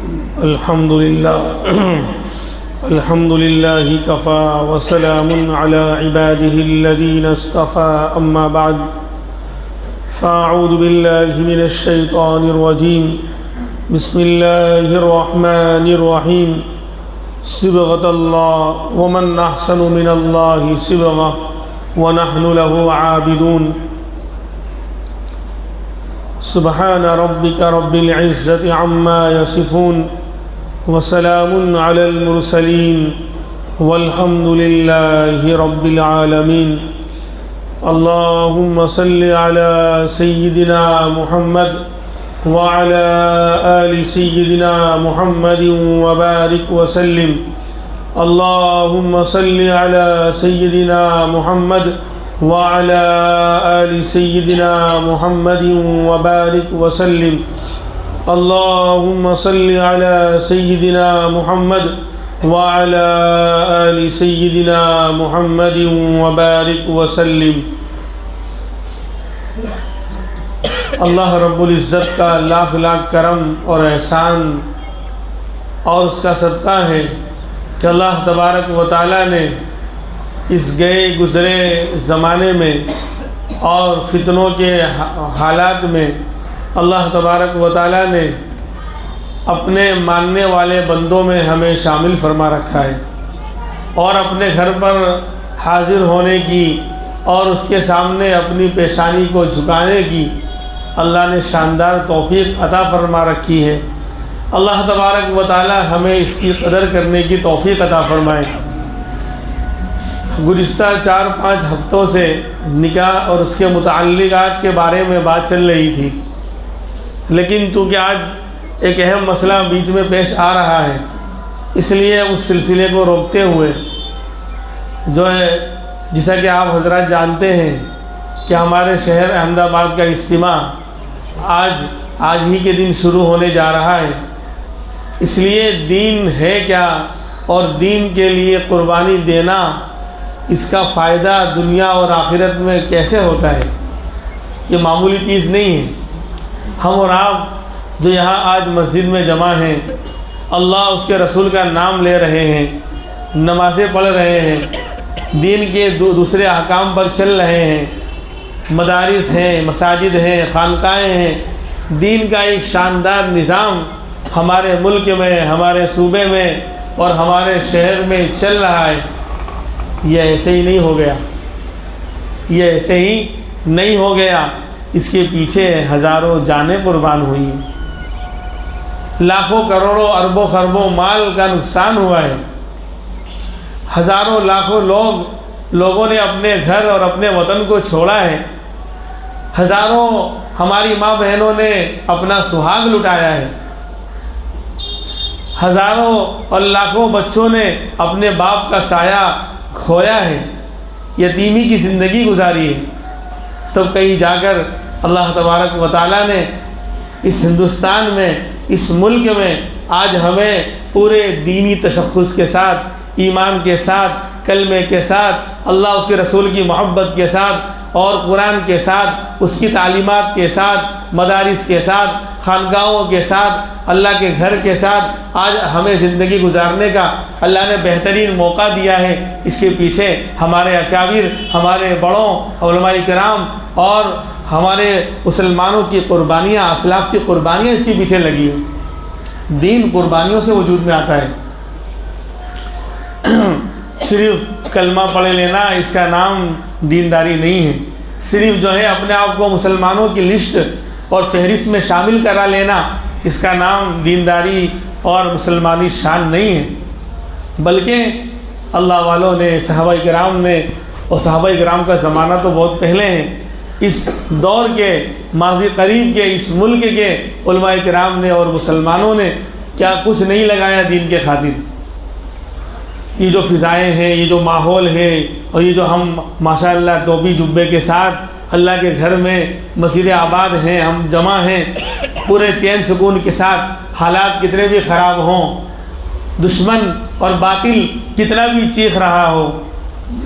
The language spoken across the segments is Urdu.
الحمد لله الحمد لله كفى وسلام على عباده الذين اصطفى أما بعد فأعوذ بالله من الشيطان الرجيم بسم الله الرحمن الرحيم صبغة الله ومن أحسن من الله صبغة ونحن له عابدون سبحان ربك رب العزة عما يصفون وسلام على المرسلين والحمد لله رب العالمين اللهم صل على سيدنا محمد وعلى آل سيدنا محمد وبارك وسلم اللهم صل على سيدنا محمد وعلى آل سيدنا محمد وبارك وسلم اللهم صل على سيدنا محمد وعلى آل سيدنا محمد وبارك وسلم۔ اللہ رب العزت کا لاکھ لاکھ کرم اور احسان اور اس کا صدقہ ہے کہ اللہ تبارک و تعالیٰ نے اس گئے گزرے زمانے میں اور فتنوں کے حالات میں اللہ تبارک و تعالیٰ نے اپنے ماننے والے بندوں میں ہمیں شامل فرما رکھا ہے، اور اپنے گھر پر حاضر ہونے کی اور اس کے سامنے اپنی پیشانی کو جھکانے کی اللہ نے شاندار توفیق عطا فرما رکھی ہے۔ اللہ تبارک و تعالیٰ ہمیں اس کی قدر کرنے کی توفیق عطا فرمائے۔ گزشتہ 4-5 ہفتوں سے نکاح اور اس کے متعلقات کے بارے میں بات چل رہی تھی، لیکن چونکہ آج ایک اہم مسئلہ بیچ میں پیش آ رہا ہے، اس لیے اس سلسلے کو روکتے ہوئے جو ہے جیسا کہ آپ حضرات جانتے ہیں کہ ہمارے شہر احمد آباد کا اجتماع آج ہی کے دن شروع ہونے جا رہا ہے۔ اس لیے دین ہے کیا اور دین کے لیے قربانی دینا، اس کا فائدہ دنیا اور آخرت میں کیسے ہوتا ہے، یہ معمولی چیز نہیں ہے۔ ہم اور آپ جو یہاں آج مسجد میں جمع ہیں، اللہ اس کے رسول کا نام لے رہے ہیں، نمازیں پڑھ رہے ہیں، دین کے دوسرے احکام پر چل رہے ہیں، مدارس ہیں، مساجد ہیں، خانقاہیں ہیں، دین کا ایک شاندار نظام ہمارے ملک میں، ہمارے صوبے میں اور ہمارے شہر میں چل رہا ہے۔ یہ ایسے ہی نہیں ہو گیا، یہ ایسے ہی نہیں ہو گیا، اس کے پیچھے ہزاروں جانیں قربان ہوئی ہیں، لاکھوں کروڑوں اربوں خربوں مال کا نقصان ہوا ہے، ہزاروں لاکھوں لوگوں نے اپنے گھر اور اپنے وطن کو چھوڑا ہے، ہزاروں ہماری ماں بہنوں نے اپنا سہاگ لٹایا ہے، ہزاروں اور لاکھوں بچوں نے اپنے باپ کا سایہ کھویا ہے، یتیمی کی زندگی گزاری ہے۔ تب کہیں جا کر اللہ تبارک و تعالیٰ نے اس ہندوستان میں، اس ملک میں آج ہمیں پورے دینی تشخص کے ساتھ، ایمان کے ساتھ، کلمے کے ساتھ، اللہ اس کے رسول کی محبت کے ساتھ اور قرآن کے ساتھ، اس کی تعلیمات کے ساتھ، مدارس کے ساتھ، خانقاہوں کے ساتھ، اللہ کے گھر کے ساتھ آج ہمیں زندگی گزارنے کا اللہ نے بہترین موقع دیا ہے۔ اس کے پیچھے ہمارے اکابر، ہمارے بڑوں، علماء کرام اور ہمارے مسلمانوں کی قربانیاں، اسلاف کی قربانیاں اس کے پیچھے لگی ہیں۔ دین قربانیوں سے وجود میں آتا ہے۔ صرف کلمہ پڑھ لینا اس کا نام دینداری نہیں ہے، صرف جو ہے اپنے آپ کو مسلمانوں کی لسٹ اور فہرست میں شامل کرا لینا اس کا نام دینداری اور مسلمانی شان نہیں ہے، بلکہ اللہ والوں نے، صحابہ کرام نے، اور صحابہ کرام کا زمانہ تو بہت پہلے ہے، اس دور کے ماضی قریب کے اس ملک کے علماء کرام نے اور مسلمانوں نے کیا کچھ نہیں لگایا دین کے خاطر۔ یہ جو فضائیں ہیں، یہ جو ماحول ہے، اور یہ جو ہم ماشاءاللہ ٹوپی جبے کے ساتھ اللہ کے گھر میں مسجد آباد ہیں، ہم جمع ہیں پورے چین سکون کے ساتھ، حالات کتنے بھی خراب ہوں، دشمن اور باطل کتنا بھی چیخ رہا ہو،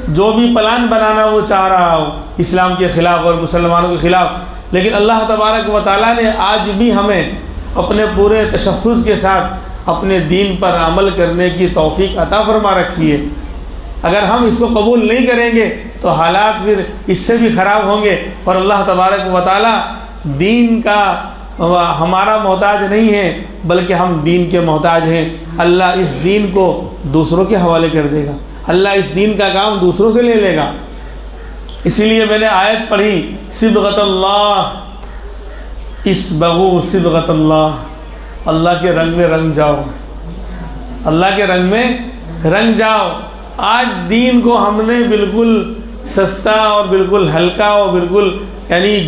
جو بھی پلان بنانا وہ چاہ رہا ہو اسلام کے خلاف اور مسلمانوں کے خلاف، لیکن اللہ تبارک و تعالیٰ نے آج بھی ہمیں اپنے پورے تشخص کے ساتھ اپنے دین پر عمل کرنے کی توفیق عطا فرما رکھی ہے۔ اگر ہم اس کو قبول نہیں کریں گے تو حالات پھر اس سے بھی خراب ہوں گے، اور اللہ تبارک و تعالیٰ دین کا ہمارا محتاج نہیں ہے بلکہ ہم دین کے محتاج ہیں۔ اللہ اس دین کو دوسروں کے حوالے کر دے گا، اللہ اس دین کا کام دوسروں سے لے لے گا۔ اسی لیے میں نے آیت پڑھی، صبغۃ اللہ، اسبغوا صبغۃ اللہ، اللہ کے رنگ میں رنگ جاؤ، اللہ کے رنگ میں رنگ جاؤ۔ آج دین کو ہم نے بالکل سستا اور بالکل ہلکا اور بالکل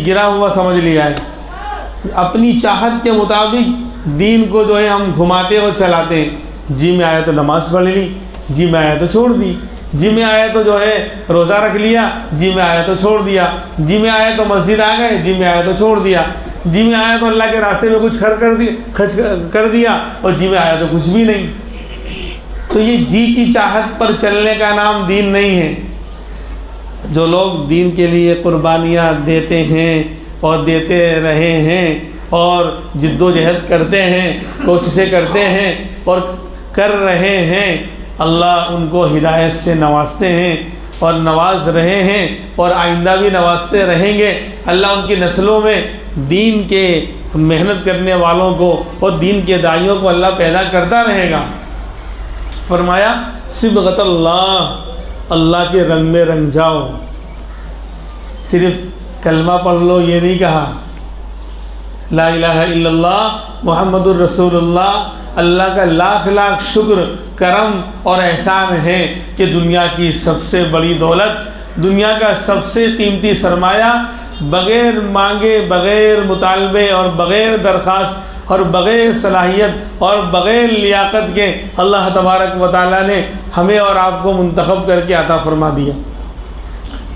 گرا ہوا سمجھ لیا ہے۔ اپنی چاہت کے مطابق دین کو جو ہے ہم گھماتے اور چلاتے ہیں۔ جی میں آیا تو نماز پڑھ لی، جی میں آیا تو چھوڑ دی، جی میں آیا تو جو ہے روزہ رکھ لیا، جی میں آیا تو چھوڑ دیا، جی میں آیا تو مسجد آ گئے، جی میں آیا تو چھوڑ دیا، جی میں آیا تو اللہ کے راستے میں کچھ خرچ کر دیا، اور جی میں آیا تو کچھ بھی نہیں۔ تو یہ جی کی چاہت پر چلنے کا نام دین نہیں ہے۔ جو لوگ دین کے لیے قربانیاں دیتے ہیں اور دیتے رہے ہیں اور جد و جہد کرتے ہیں، کوششیں کرتے ہیں اور کر رہے ہیں، اللہ ان کو ہدایت سے نوازتے ہیں اور نواز رہے ہیں اور آئندہ بھی نوازتے رہیں گے۔ اللہ ان کی نسلوں میں دین کے محنت کرنے والوں کو اور دین کے داعیوں کو اللہ پیدا کرتا رہے گا۔ فرمایا صبغۃ اللہ، اللہ کے رنگ میں رنگ جاؤ۔ صرف کلمہ پڑھ لو یہ نہیں کہا، لا الہ الا اللہ محمد الرسول اللہ۔ اللہ کا لاکھ لاکھ شکر، کرم اور احسان ہے کہ دنیا کی سب سے بڑی دولت، دنیا کا سب سے قیمتی سرمایہ، بغیر مانگے، بغیر مطالبے اور بغیر درخواست اور بغیر صلاحیت اور بغیر لیاقت کے اللہ تبارک و تعالیٰ نے ہمیں اور آپ کو منتخب کر کے عطا فرما دیا۔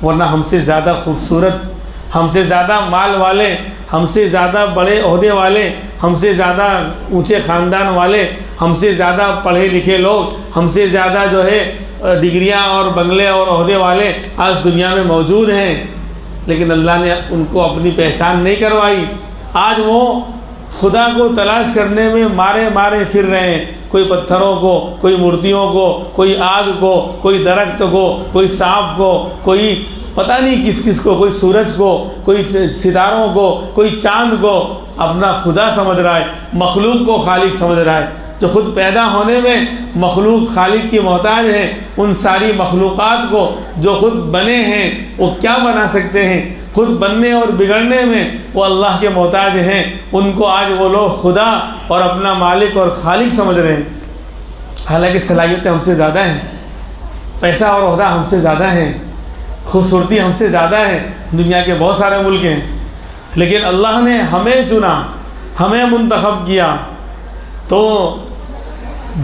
ورنہ ہم سے زیادہ خوبصورت، ہم سے زیادہ مال والے، ہم سے زیادہ بڑے عہدے والے، ہم سے زیادہ اونچے خاندان والے، ہم سے زیادہ پڑھے لکھے لوگ، ہم سے زیادہ جو ہے ڈگریاں اور بنگلے اور عہدے والے آج دنیا میں موجود ہیں، لیکن اللہ نے ان کو اپنی پہچان نہیں کروائی۔ آج وہ خدا کو تلاش کرنے میں مارے مارے پھر رہے ہیں، کوئی پتھروں کو، کوئی مورتیوں کو، کوئی آگ کو، کوئی درخت کو، کوئی سانپ کو، کوئی پتہ نہیں کس کس کو، کوئی سورج کو، کوئی ستاروں کو، کوئی چاند کو اپنا خدا سمجھ رہا ہے، مخلوق کو خالق سمجھ رہا ہے۔ جو خود پیدا ہونے میں مخلوق خالق کی محتاج ہیں، ان ساری مخلوقات کو جو خود بنے ہیں وہ کیا بنا سکتے ہیں؟ خود بننے اور بگڑنے میں وہ اللہ کے محتاج ہیں، ان کو آج وہ لوگ خدا اور اپنا مالک اور خالق سمجھ رہے ہیں، حالانکہ صلاحیتیں ہم سے زیادہ ہیں، پیسہ اور عہدہ ہم سے زیادہ ہیں، خوبصورتی ہم سے زیادہ ہے، دنیا کے بہت سارے ملک ہیں، لیکن اللہ نے ہمیں چنا، ہمیں منتخب کیا۔ تو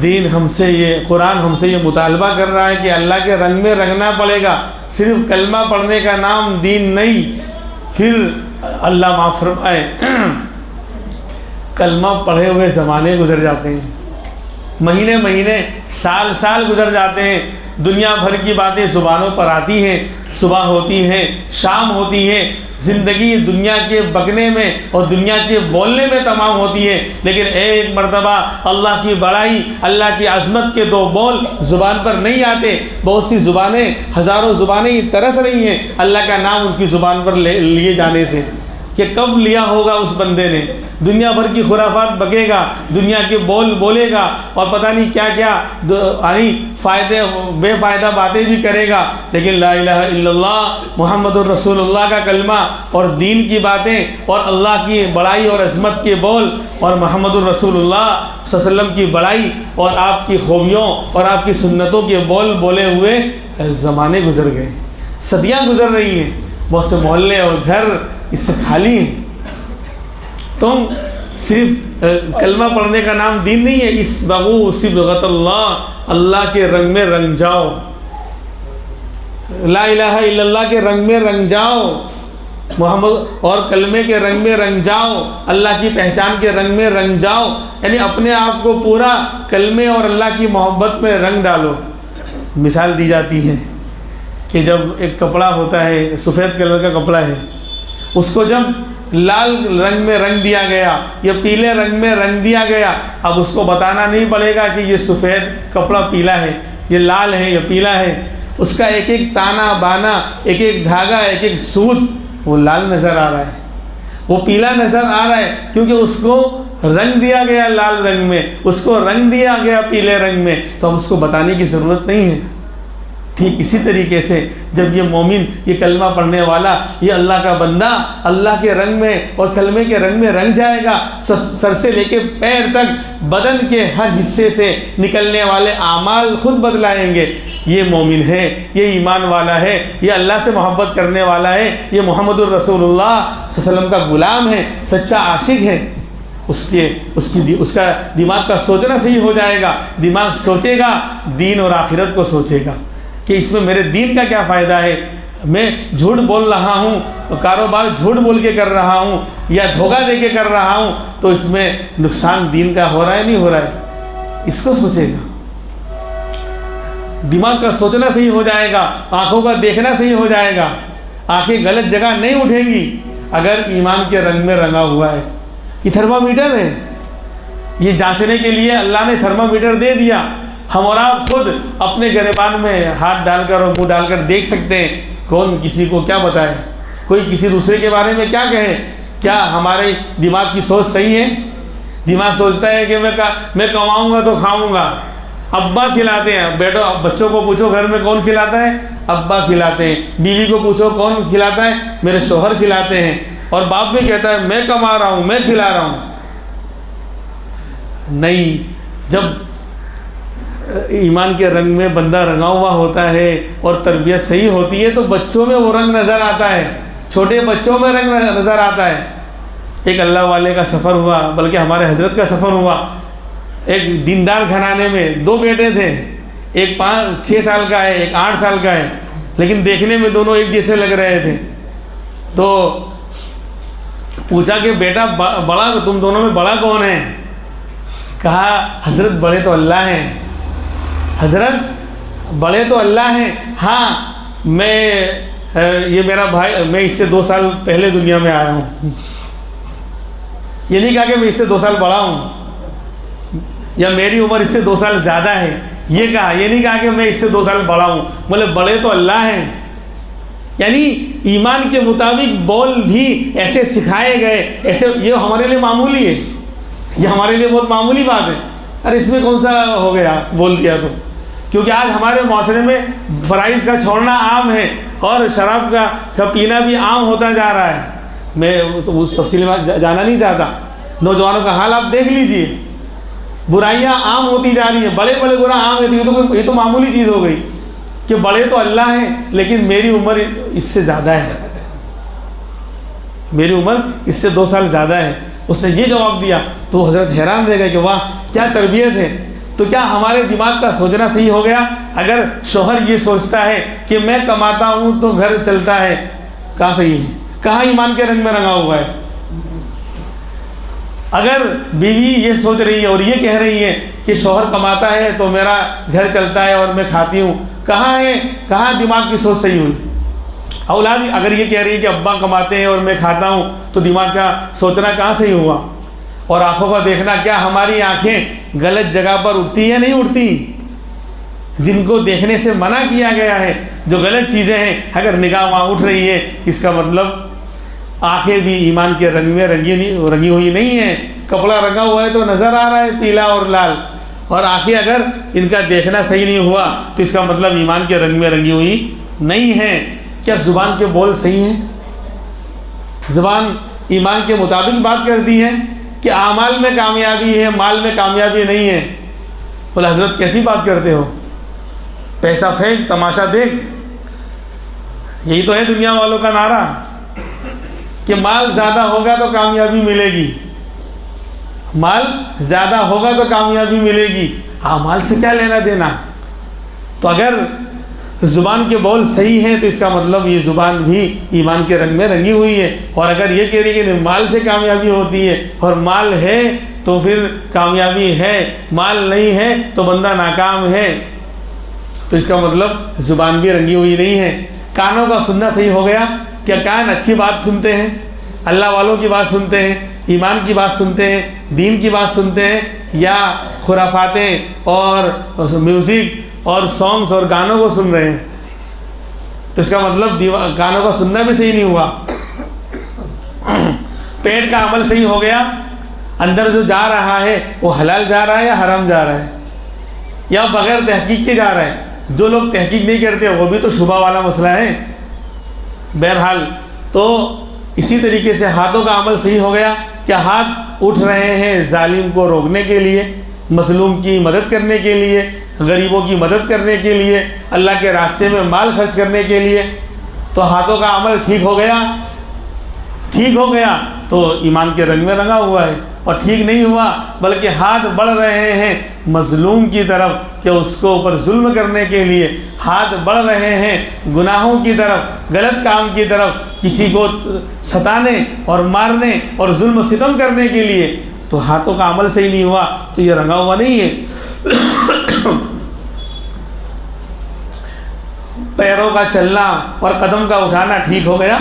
دین ہم سے یہ قرآن ہم سے یہ مطالبہ کر رہا ہے کہ اللہ کے رنگ میں رنگنا پڑے گا، صرف کلمہ پڑھنے کا نام دین نہیں۔ پھر اللہ معاف فرمائے، کلمہ پڑھے ہوئے زمانے گزر جاتے ہیں، مہینے مہینے، سال سال گزر جاتے ہیں، دنیا بھر کی باتیں زبانوں پر آتی ہیں، صبح ہوتی ہیں، شام ہوتی ہے، زندگی دنیا کے بکنے میں اور دنیا کے بولنے میں تمام ہوتی ہے، لیکن ایک مرتبہ اللہ کی بڑائی، اللہ کی عظمت کے دو بول زبان پر نہیں آتے۔ بہت سی زبانیں، ہزاروں زبانیں ترس رہی ہیں اللہ کا نام ان کی زبان پر لیے جانے سے، کہ کب لیا ہوگا اس بندے نے۔ دنیا بھر کی خرافات بکے گا، دنیا کے بول بولے گا اور پتہ نہیں کیا کیا بے فائدہ باتیں بھی کرے گا، لیکن لا الہ الا اللہ محمد الرسول اللہ کا کلمہ اور دین کی باتیں اور اللہ کی بڑائی اور عظمت کے بول اور محمد الرسول اللہ صلی اللہ علیہ وسلم کی بڑائی اور آپ کی خوبیوں اور آپ کی سنتوں کے بول بولے ہوئے زمانے گزر گئے، صدیاں گزر رہی ہیں، بہت سے محلے اور گھر اس سے خالی ہیں۔ تم صرف کلمہ پڑھنے کا نام دین نہیں ہے، اسبغوا صبغۃ اللہ، اللہ کے رنگ میں رنگ جاؤ، لا الہ الا اللہ کے رنگ میں رنگ جاؤ، محمد اور کلمے کے رنگ میں رنگ جاؤ، اللہ کی پہچان کے رنگ میں رنگ جاؤ، یعنی اپنے آپ کو پورا کلمے اور اللہ کی محبت میں رنگ ڈالو۔ مثال دی جاتی ہے کہ جب ایک کپڑا ہوتا ہے، سفید کلر کا کپڑا ہے، اس کو جب لال رنگ میں رنگ دیا گیا یا پیلے رنگ میں رنگ دیا گیا، اب اس کو بتانا نہیں پڑے گا کہ یہ سفید کپڑا پیلا ہے، یہ لال ہے یا پیلا ہے. اس کا ایک ایک تانا بانا، ایک ایک دھاگا، ایک ایک سوت وہ لال نظر آ رہا ہے، وہ پیلا نظر آ رہا ہے، کیونکہ اس کو رنگ دیا گیا لال رنگ میں، اس کو رنگ دیا گیا پیلے رنگ میں، تو اب اس کو بتانے کی ضرورت نہیں ہے. ٹھیک اسی طریقے سے جب یہ مومن، یہ کلمہ پڑھنے والا، یہ اللہ کا بندہ اللہ کے رنگ میں اور کلمے کے رنگ میں رنگ جائے گا، سر سے لے کے پیر تک بدن کے ہر حصے سے نکلنے والے اعمال خود بدلائیں گے. یہ مومن ہے، یہ ایمان والا ہے، یہ اللہ سے محبت کرنے والا ہے، یہ محمد الرسول اللہ صلی اللہ علیہ وسلم کا غلام ہے، سچا عاشق ہے. اس کا دماغ کا سوچنا صحیح ہو جائے گا، دماغ سوچے گا، دین اور آخرت کو سوچے گا کہ اس میں میرے دین کا کیا فائدہ ہے. میں جھوٹ بول رہا ہوں، کاروبار جھوٹ بول کے کر رہا ہوں یا دھوکہ دے کے کر رہا ہوں، تو اس میں نقصان دین کا ہو رہا ہے نہیں ہو رہا ہے، اس کو سوچے گا. دماغ کا سوچنا صحیح ہو جائے گا، آنکھوں کا دیکھنا صحیح ہو جائے گا، آنکھیں غلط جگہ نہیں اٹھیں گی اگر ایمان کے رنگ میں رنگا ہوا ہے. یہ تھرمامیٹر ہے، یہ جانچنے کے لیے اللہ نے تھرمامیٹر دے دیا. ہم اور آپ خود اپنے گریبان میں ہاتھ ڈال کر اور منہ ڈال کر دیکھ سکتے ہیں، کون کسی کو کیا بتائے، کوئی کسی دوسرے کے بارے میں کیا کہے. کیا ہمارے دماغ کی سوچ صحیح ہے؟ دماغ سوچتا ہے کہ میں کماؤں گا تو کھاؤں گا. ابا کھلاتے ہیں، بچوں کو پوچھو گھر میں کون کھلاتا ہے؟ ابا کھلاتے ہیں. بیوی کو پوچھو کون کھلاتا ہے؟ میرے شوہر کھلاتے ہیں. اور باپ بھی کہتا ہے میں کما رہا ہوں، میں کھلا رہا ہوں. نہیں، جب ایمان کے رنگ میں بندہ رنگا ہوا ہوتا ہے اور تربیت صحیح ہوتی ہے تو بچوں میں وہ رنگ نظر آتا ہے، چھوٹے بچوں میں رنگ نظر آتا ہے. ایک اللہ والے کا سفر ہوا، بلکہ ہمارے حضرت کا سفر ہوا. ایک دیندار گھرانے میں 2 بیٹے تھے، ایک 5-6 سال کا ہے، ایک 8 سال کا ہے، لیکن دیکھنے میں دونوں ایک جیسے لگ رہے تھے. تو پوچھا کہ بیٹا بڑا تم دونوں میں بڑا کون ہے؟ کہا حضرت بڑے تو اللہ ہیں. حضرت بڑے تو اللہ ہیں، ہاں یہ میرا بھائی، میں اس سے 2 سال پہلے دنیا میں آیا ہوں. یہ نہیں کہا کہ میں اس سے 2 سال بڑا ہوں یا میری عمر اس سے 2 سال زیادہ ہے، یہ کہا. یہ نہیں کہا کہ میں اس سے 2 سال بڑا ہوں، بولے بڑے تو اللہ ہیں. یعنی ایمان کے مطابق بول بھی ایسے سکھائے گئے، ایسے. یہ ہمارے لیے معمولی ہے، یہ ہمارے لیے بہت معمولی بات ہے. ارے اس میں کون سا ہو گیا بول دیا تو، کیونکہ آج ہمارے معاشرے میں فرائض کا چھوڑنا عام ہے اور شراب کا پینا بھی عام ہوتا جا رہا ہے. میں اس تفصیل میں جانا نہیں چاہتا. نوجوانوں کا حال آپ دیکھ لیجئے، برائیاں عام ہوتی جا رہی ہیں، بڑے بڑے گناہ عام ہوتی. یہ تو معمولی چیز ہو گئی کہ بڑے تو اللہ ہیں لیکن میری عمر اس سے زیادہ ہے، میری عمر اس سے 2 سال زیادہ ہے. اس نے یہ جواب دیا تو حضرت حیران رہ گئے کہ واہ کیا تربیت ہے. تو کیا ہمارے دماغ کا سوچنا صحیح ہو گیا؟ اگر شوہر یہ سوچتا ہے کہ میں کماتا ہوں تو گھر چلتا ہے، کہاں صحیح ہے؟ کہاں ایمان کے رنگ میں رنگا ہوا ہے؟ اگر بیوی یہ سوچ رہی ہے اور یہ کہہ رہی ہے کہ شوہر کماتا ہے تو میرا گھر چلتا ہے اور میں کھاتی ہوں، کہاں ہے؟ کہاں دماغ کی سوچ صحیح ہوئی؟ اولاد اگر یہ کہہ رہی ہے کہ ابا کماتے ہیں اور میں کھاتا ہوں تو دماغ کا سوچنا کہاں صحیح ہوا؟ اور آنکھوں کا دیکھنا، کیا ہماری آنکھیں غلط جگہ پر اٹھتی یا نہیں اٹھتی؟ جن کو دیکھنے سے منع کیا گیا ہے، جو غلط چیزیں ہیں، اگر نگاہ وہاں اٹھ رہی ہے، اس کا مطلب آنکھیں بھی ایمان کے رنگ میں رنگی ہوئی نہیں ہیں. کپڑا رنگا ہوا ہے تو نظر آ رہا ہے پیلا اور لال، اور آنکھیں اگر ان کا دیکھنا صحیح نہیں ہوا تو اس کا مطلب ایمان کے رنگ میں رنگی ہوئی نہیں ہے. کیا زبان کے بول صحیح ہیں؟ زبان ایمان کے مطابق بات کرتی ہے کہ اعمال میں کامیابی ہے، مال میں کامیابی نہیں ہے؟ بولے حضرت کیسی بات کرتے ہو، پیسہ پھینک تماشا دیکھ. یہی تو ہے دنیا والوں کا نعرہ کہ مال زیادہ ہوگا تو کامیابی ملے گی، مال زیادہ ہوگا تو کامیابی ملے گی. اعمال سے کیا لینا دینا؟ تو اگر زبان کے بول صحیح ہیں تو اس کا مطلب یہ زبان بھی ایمان کے رنگ میں رنگی ہوئی ہے. اور اگر یہ کہہ رہی ہے کہ مال سے کامیابی ہوتی ہے اور مال ہے تو پھر کامیابی ہے، مال نہیں ہے تو بندہ ناکام ہے، تو اس کا مطلب زبان بھی رنگی ہوئی نہیں ہے. کانوں کا سننا صحیح ہو گیا. کیا کان اچھی بات سنتے ہیں؟ اللہ والوں کی بات سنتے ہیں، ایمان کی بات سنتے ہیں، دین کی بات سنتے ہیں، یا خرافاتیں اور میوزک اور سانگز اور گانوں کو سن رہے ہیں؟ تو اس کا مطلب گانوں کا سننا بھی صحیح نہیں ہوا، پیٹ کا عمل صحیح ہو گیا، اندر جو جا رہا ہے وہ حلال جا رہا ہے یا حرام جا رہا ہے، یا بغیر تحقیق کے جا رہا ہے؟ جو لوگ تحقیق نہیں کرتے وہ بھی تو شبہ والا مسئلہ ہے۔ بہرحال تو اسی طریقے سے ہاتھوں کا عمل صحیح ہو گیا، کیا ہاتھ اٹھ رہے ہیں ظالم کو روکنے کے لیے، مظلوم کی مدد کرنے کے لیے، غریبوں کی مدد کرنے کے لیے، اللہ کے راستے میں مال خرچ کرنے کے لیے؟ تو ہاتھوں کا عمل ٹھیک ہو گیا، ٹھیک ہو گیا تو ایمان کے رنگ میں رنگا ہوا ہے۔ اور ٹھیک نہیں ہوا بلکہ ہاتھ بڑھ رہے ہیں مظلوم کی طرف کہ اس کو اوپر ظلم کرنے کے لیے، ہاتھ بڑھ رہے ہیں گناہوں کی طرف، غلط کام کی طرف، کسی کو ستانے اور مارنے اور ظلم و ستم کرنے کے لیے، تو ہاتھوں کا عمل صحیح نہیں ہوا تو یہ رنگا ہوا نہیں ہے۔ پیروں کا چلنا اور قدم کا اٹھانا ٹھیک ہو گیا،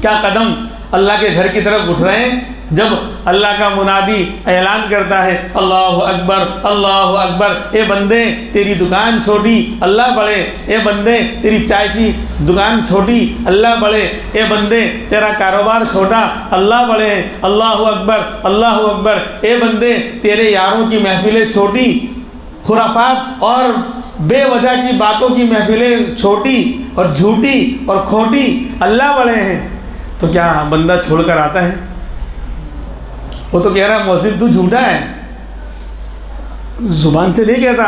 کیا قدم اللہ کے گھر کی طرف اٹھ رہے ہیں؟ جب اللہ کا منادی اعلان کرتا ہے اللہ اکبر اللہ اکبر، اے بندے تیری دکان چھوٹی اللہ بڑے، اے بندے تیری چائے کی دکان چھوٹی اللہ بڑے، اے بندے تیرا کاروبار چھوٹا اللہ بڑے، اللہ اکبر اللہ اکبر، اے بندے تیرے یاروں کی محفلیں چھوٹی، خرافات اور بے وجہ کی باتوں کی محفلیں چھوٹی اور جھوٹی اور کھوٹی اللہ بڑے ہیں، تو کیا بندہ چھوڑ کر آتا ہے؟ وہ تو کہہ رہا ہے مؤذن تو جھوٹا ہے، زبان سے نہیں کہتا،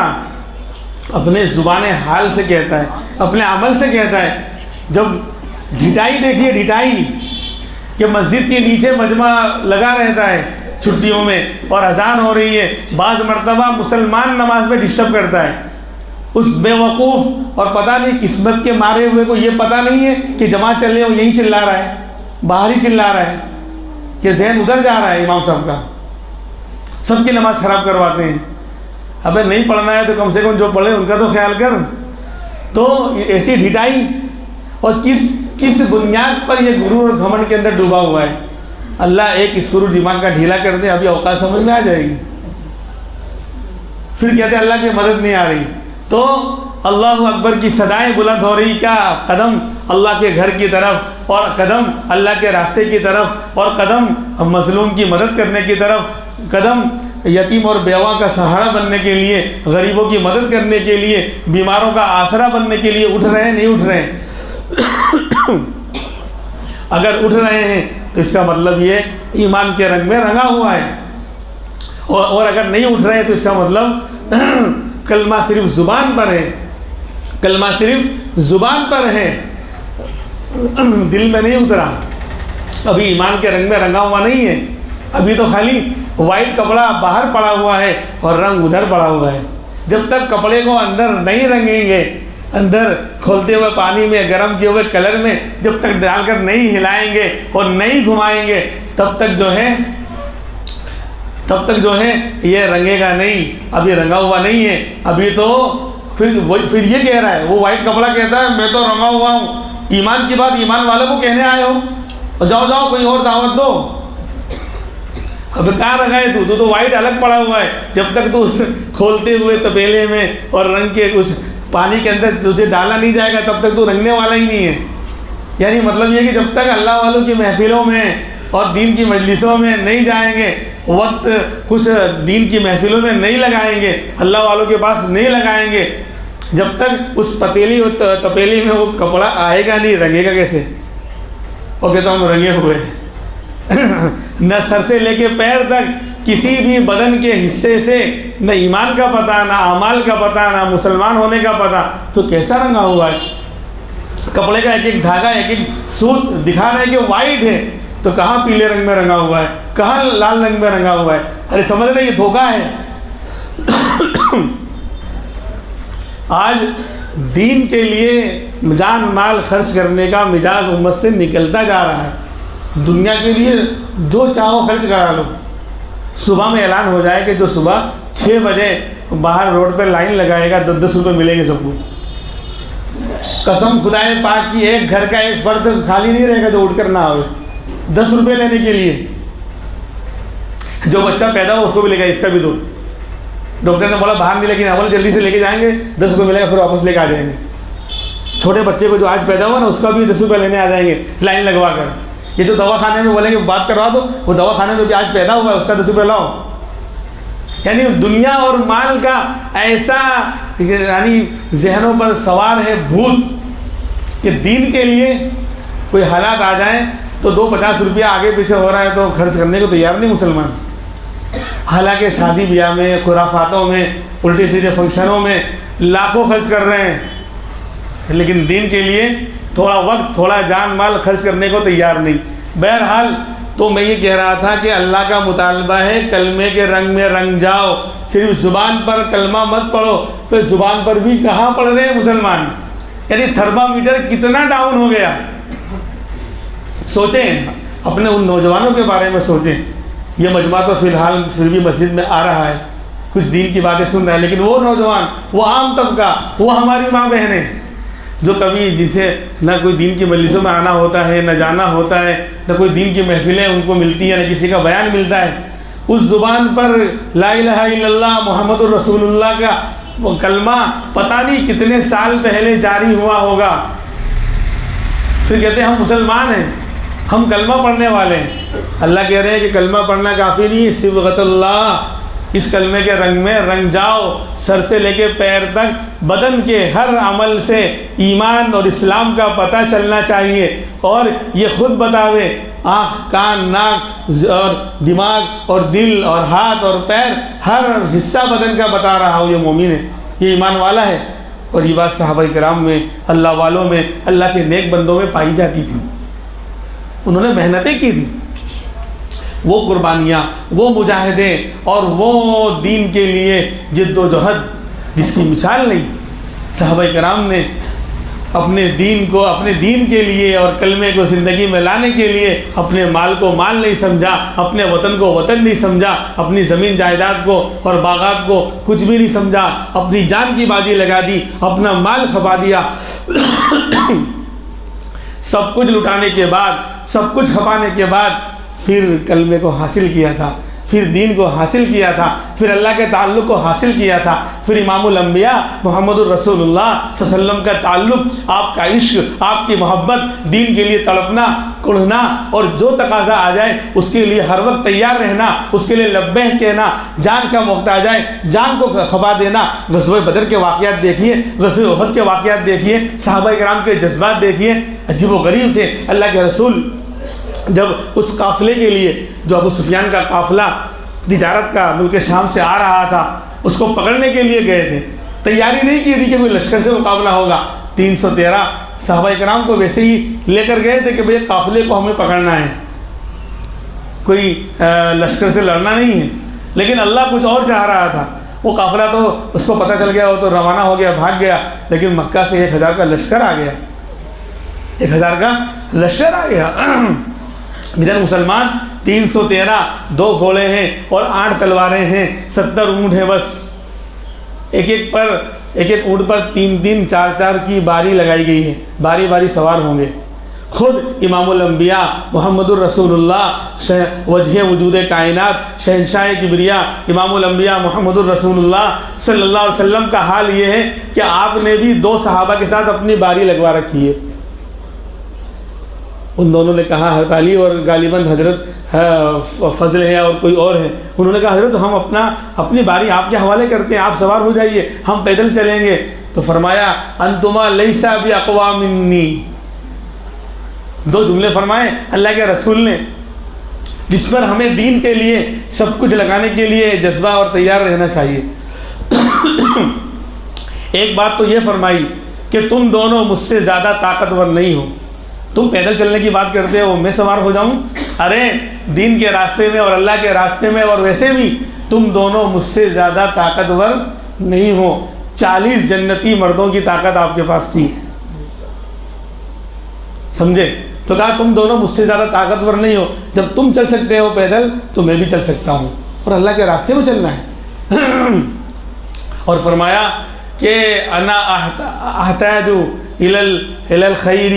اپنے زبان حال سے کہتا ہے، اپنے عمل سے کہتا ہے۔ جب ڈھٹائی دیکھیے، ڈھٹائی کہ مسجد کے نیچے مجمع لگا رہتا ہے چھٹیوں میں اور اذان ہو رہی ہے، بعض مرتبہ مسلمان نماز میں ڈسٹرب کرتا ہے، اس بے وقوف اور پتہ نہیں قسمت کے مارے ہوئے کو یہ پتہ نہیں ہے کہ جماعت چل رہی ہے وہ یہی چلا رہا ہے، باہر ہی چلا رہا ہے، کہ ذہن ادھر جا رہا ہے امام صاحب کا، سب کی نماز خراب کرواتے ہیں۔ ابے نہیں پڑھنا ہے تو کم سے کم جو پڑھے ان کا تو خیال کر۔ تو ایسی ڈھٹائی اور کس بنیاد پر یہ غرور اور گھمنڈ کے اندر ڈوبا ہوا ہے؟ اللہ ایک اسکرو دماغ کا ڈھیلا کر دے، ابھی اوقات سمجھ میں آ جائے گی، پھر کہتے ہیں اللہ کی مدد نہیں آ رہی۔ تو اللہ اکبر کی صدائیں بلند ہو رہی، کیا قدم اللہ کے گھر کی طرف اور قدم اللہ کے راستے کی طرف اور قدم مظلوم کی مدد کرنے کی طرف، قدم یتیم اور بیوہ کا سہارا بننے کے لیے، غریبوں کی مدد کرنے کے لیے، بیماروں کا آسرا بننے کے لیے اٹھ رہے ہیں نہیں اٹھ رہے ہیں؟ اگر اٹھ رہے ہیں تو اس کا مطلب یہ ایمان کے رنگ میں رنگا ہوا ہے، اور اگر نہیں اٹھ رہے ہیں تو اس کا مطلب کلمہ صرف زبان پر ہے، کلمہ صرف زبان پر ہے، دل میں نہیں اترا، ابھی ایمان کے رنگ میں رنگا ہوا نہیں ہے، ابھی تو خالی وائٹ کپڑا باہر پڑا ہوا ہے اور رنگ ادھر پڑا ہوا ہے۔ جب تک کپڑے کو اندر نہیں رنگیں گے، اندر کھولتے ہوئے پانی میں گرم کیے ہوئے کلر میں جب تک ڈال کر نہیں ہلائیں گے اور نہیں گھمائیں گے، تب تک جو ہے یہ رنگے گا نہیں، ابھی رنگا ہوا نہیں ہے۔ ابھی تو پھر یہ کہہ رہا ہے، وہ وائٹ کپڑا کہتا ہے میں تو رنگا ہوا ہوں، ایمان کی بات ایمان والوں کو کہنے آئے ہو، اور جاؤ کوئی اور دعوت دو۔ اب کہاں رنگا ہے تو وائٹ الگ پڑا ہوا ہے، جب تک تو اس کھولتے ہوئے تپیلے میں اور رنگ کے اس پانی کے اندر تجھے ڈالا نہیں جائے گا تب تک تو رنگنے والا ہی نہیں ہے۔ یعنی مطلب یہ کہ جب تک اللہ والوں کی محفلوں میں اور دین کی مجلسوں میں نہیں جائیں گے، وقت کچھ دین کی محفلوں میں نہیں لگائیں گے، اللہ والوں کے پاس نہیں لگائیں گے، جب تک اس پتیلی اور تپیلی میں وہ کپڑا آئے گا نہیں، رنگے گا کیسے؟ اور کہتا ہوں رنگے ہوئے نہ سر سے لے کے پیر تک کسی بھی بدن کے حصے سے نہ ایمان کا پتہ، نہ اعمال کا پتہ، نہ مسلمان ہونے کا پتہ، تو کیسا رنگا ہوا ہے؟ کپڑے کا ایک ایک دھاگا، ایک ایک سوت دکھا رہا ہے کہ وائٹ ہے، تو کہاں پیلے رنگ میں رنگا ہوا ہے، کہاں لال رنگ میں رنگا ہوا ہے؟ ارے سمجھ رہے یہ دھوکہ ہے۔ آج دین کے لیے جان مال خرچ کرنے کا مزاج امت سے نکلتا جا رہا ہے، دنیا کے لیے جو چاہو خرچ کرا لو۔ صبح میں اعلان ہو جائے کہ جو صبح 6 بجے باہر روڈ پہ لائن لگائے گا 10 روپے ملیں گے سب کو، قسم خدائے پاک کی ایک گھر کا ایک فرد خالی نہیں رہے گا جو اٹھ کر نہ آئے۔ 10 روپے لینے کے لیے. جو بچہ پیدا ہوا اس کو بھی لے گا, اس کا بھی دو. ڈاکٹر نے بولا باہر نہیں لے کے بولے جلدی سے لے کے جائیں گے, 10 روپے ملے گا, پھر واپس لے کے آ جائیں گے. چھوٹے بچے کو جو آج پیدا ہوا نا اس کا بھی 10 روپے لینے آ جائیں گے لائن لگوا کر. یہ جو دوا خانے میں بولیں گے بات کروا دو, وہ دوا خانے میں بھی آج پیدا ہوا ہے, اس کا 10 روپے لاؤ. یعنی دنیا اور مال کا ایسا یعنی ذہنوں پر سوار ہے بھوت کہ دین کے لیے کوئی حالات آ جائیں تو 2-50 روپیہ آگے پیچھے ہو رہا ہے تو خرچ کرنے کو تیار نہیں مسلمان. حالانکہ شادی بیاہ میں, خرافاتوں میں, الٹے سیدھے فنکشنوں میں لاکھوں خرچ کر رہے ہیں, لیکن دین کے لیے تھوڑا وقت, تھوڑا جان مال خرچ کرنے کو تیار نہیں. بہرحال تو میں یہ کہہ رہا تھا کہ اللہ کا مطالبہ ہے کلمے کے رنگ میں رنگ جاؤ. صرف زبان پر کلمہ مت پڑھو. تو زبان پر بھی کہاں پڑھ رہے ہیں مسلمان؟ یعنی تھرمامیٹر کتنا ڈاؤن ہو گیا. سوچیں, اپنے ان نوجوانوں کے بارے میں سوچیں. یہ مجمع تو فی الحال پھر بھی مسجد میں آ رہا ہے, کچھ دین کی باتیں سن رہا ہے, لیکن وہ نوجوان, وہ عام طبقہ, وہ ہماری ماں بہنیں جو کبھی جن سے نہ کوئی دین کی مجلسوں میں آنا ہوتا ہے, نہ جانا ہوتا ہے, نہ کوئی دین کی محفلیں ان کو ملتی ہیں, نہ کسی کا بیان ملتا ہے, اس زبان پر لا الہ الا اللہ محمد الرسول اللہ کا کلمہ پتہ نہیں کتنے سال پہلے جاری ہوا ہوگا. پھر کہتے ہیں ہم مسلمان ہیں, ہم کلمہ پڑھنے والے ہیں. اللہ کہہ رہے ہیں کہ کلمہ پڑھنا کافی نہیں, صبغۃ اللہ, اس کلمے کے رنگ میں رنگ جاؤ. سر سے لے کے پیر تک بدن کے ہر عمل سے ایمان اور اسلام کا پتہ چلنا چاہیے, اور یہ خود بتاوے. آنکھ, کان, ناک اور دماغ اور دل اور ہاتھ اور پیر, ہر حصہ بدن کا بتا رہا ہو, یہ مومن ہے, یہ ایمان والا ہے. اور یہ بات صحابہ کرام میں, اللہ والوں میں, اللہ کے نیک بندوں میں پائی جاتی تھی. انہوں نے محنتیں کی تھی, وہ قربانیاں, وہ مجاہدے, اور وہ دین کے لیے جد و جہد جس کی مثال نہیں. صحابہ کرام نے اپنے دین کو, اپنے دین کے لیے اور کلمے کو زندگی میں لانے کے لیے اپنے مال کو مال نہیں سمجھا, اپنے وطن کو وطن نہیں سمجھا, اپنی زمین جائیداد کو اور باغات کو کچھ بھی نہیں سمجھا, اپنی جان کی بازی لگا دی, اپنا مال کھپا دیا. سب کچھ لٹانے کے بعد, سب کچھ کھپانے کے بعد پھر کلمے کو حاصل کیا تھا, پھر دین کو حاصل کیا تھا, پھر اللہ کے تعلق کو حاصل کیا تھا, پھر امام الانبیاء محمد الرسول اللہ صلی اللہ علیہ وسلم کا تعلق, آپ کا عشق, آپ کی محبت, دین کے لیے تڑپنا, کڑھنا, اور جو تقاضا آ جائے اس کے لیے ہر وقت تیار رہنا, اس کے لیے لبیک کہنا, جان کا موقع آ جائے جان کو کھپا دینا. غزوہ بدر کے واقعات دیکھیے, غزوہ احد کے واقعات دیکھیے, صحابہ کرام کے جذبات دیکھیے, عجیب و غریب تھے. اللہ کے رسول جب اس قافلے کے لیے, جو ابو سفیان کا قافلہ تجارت کا ملک شام سے آ رہا تھا, اس کو پکڑنے کے لیے گئے تھے, تیاری نہیں کی تھی کہ کوئی لشکر سے مقابلہ ہوگا. 313 صحابہ کرام کو ویسے ہی لے کر گئے تھے کہ بھئی قافلے کو ہمیں پکڑنا ہے, کوئی لشکر سے لڑنا نہیں ہے. لیکن اللہ کچھ اور چاہ رہا تھا. وہ قافلہ تو اس کو پتہ چل گیا, وہ تو روانہ ہو گیا, بھاگ گیا, لیکن مکہ سے 1000 کا لشکر آ گیا, 1000 کا لشکر آ گیا. ادھر مسلمان 313, 2 گھوڑے ہیں اور 8 تلواریں ہیں, 70 اونٹ ہیں بس. ایک ایک اونٹ پر 3 4 کی باری لگائی گئی ہے, باری باری سوار ہوں گے. خود امام الانبیاء محمد الرسول اللہ وجہ وجود کائنات, شہنشاہ کبریا, امام الانبیاء محمد الرسول اللہ صلی اللہ علیہ وسلم کا حال یہ ہے کہ آپ نے بھی 2 صحابہ کے ساتھ اپنی باری لگوا رکھی ہے. ان دونوں نے کہا, حضرت علی اور غالباً حضرت فضل ہے اور کوئی اور ہے, انہوں نے کہا حضرت ہم اپنی باری آپ کے حوالے کرتے ہیں, آپ سوار ہو جائیے, ہم پیدل چلیں گے. تو فرمایا انتما لیسا باقوا منی, 2 جملے فرمائے اللہ کے رسول نے, جس پر ہمیں دین کے لیے سب کچھ لگانے کے لیے جذبہ اور تیار رہنا چاہیے. ایک بات تو یہ فرمائی کہ تم دونوں مجھ سے زیادہ طاقتور نہیں ہو. تم پیدل چلنے کی بات کرتے ہو, میں سوار ہو جاؤں؟ ارے دین کے راستے میں اور اللہ کے راستے میں اور ویسے بھی تم دونوں مجھ سے زیادہ طاقتور نہیں ہو. 40 جنتی مردوں کی طاقت آپ کے پاس تھی, سمجھے؟ تو کہا تم دونوں مجھ سے زیادہ طاقتور نہیں ہو, جب تم چل سکتے ہو پیدل تو میں بھی چل سکتا ہوں, اور اللہ کے راستے میں چلنا ہے. اور فرمایا کہ انا احتاج الی الخیر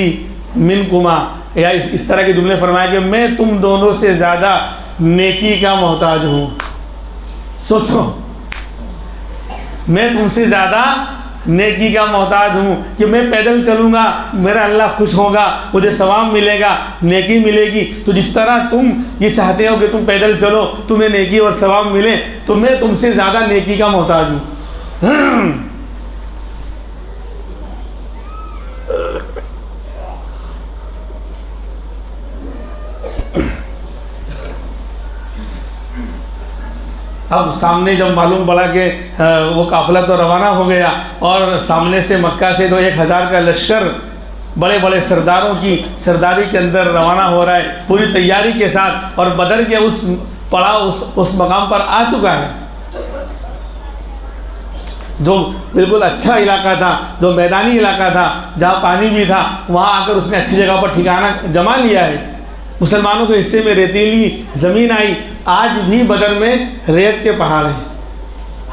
منکما، یا اس طرح کے جملے فرمایا کہ میں تم دونوں سے زیادہ نیکی کا محتاج ہوں. سوچو، میں تم سے زیادہ نیکی کا محتاج ہوں کہ میں پیدل چلوں گا میرا اللہ خوش ہوگا، مجھے ثواب ملے گا، نیکی ملے گی. تو جس طرح تم یہ چاہتے ہو کہ تم پیدل چلو تمہیں نیکی اور ثواب ملے، تو میں تم سے زیادہ نیکی کا محتاج ہوں. اب سامنے جب معلوم پڑا کہ وہ قافلہ تو روانہ ہو گیا، اور سامنے سے مکہ سے تو 1000 کا لشکر بڑے بڑے سرداروں کی سرداری کے اندر روانہ ہو رہا ہے پوری تیاری کے ساتھ، اور بدر کے اس مقام پر آ چکا ہے جو بالکل اچھا علاقہ تھا، جو میدانی علاقہ تھا، جہاں پانی بھی تھا. وہاں آ کر اس نے اچھی جگہ پر ٹھکانہ جما لیا ہے. مسلمانوں کے حصے میں ریتیلی زمین آئی. آج بھی بدر میں ریت کے پہاڑ ہیں،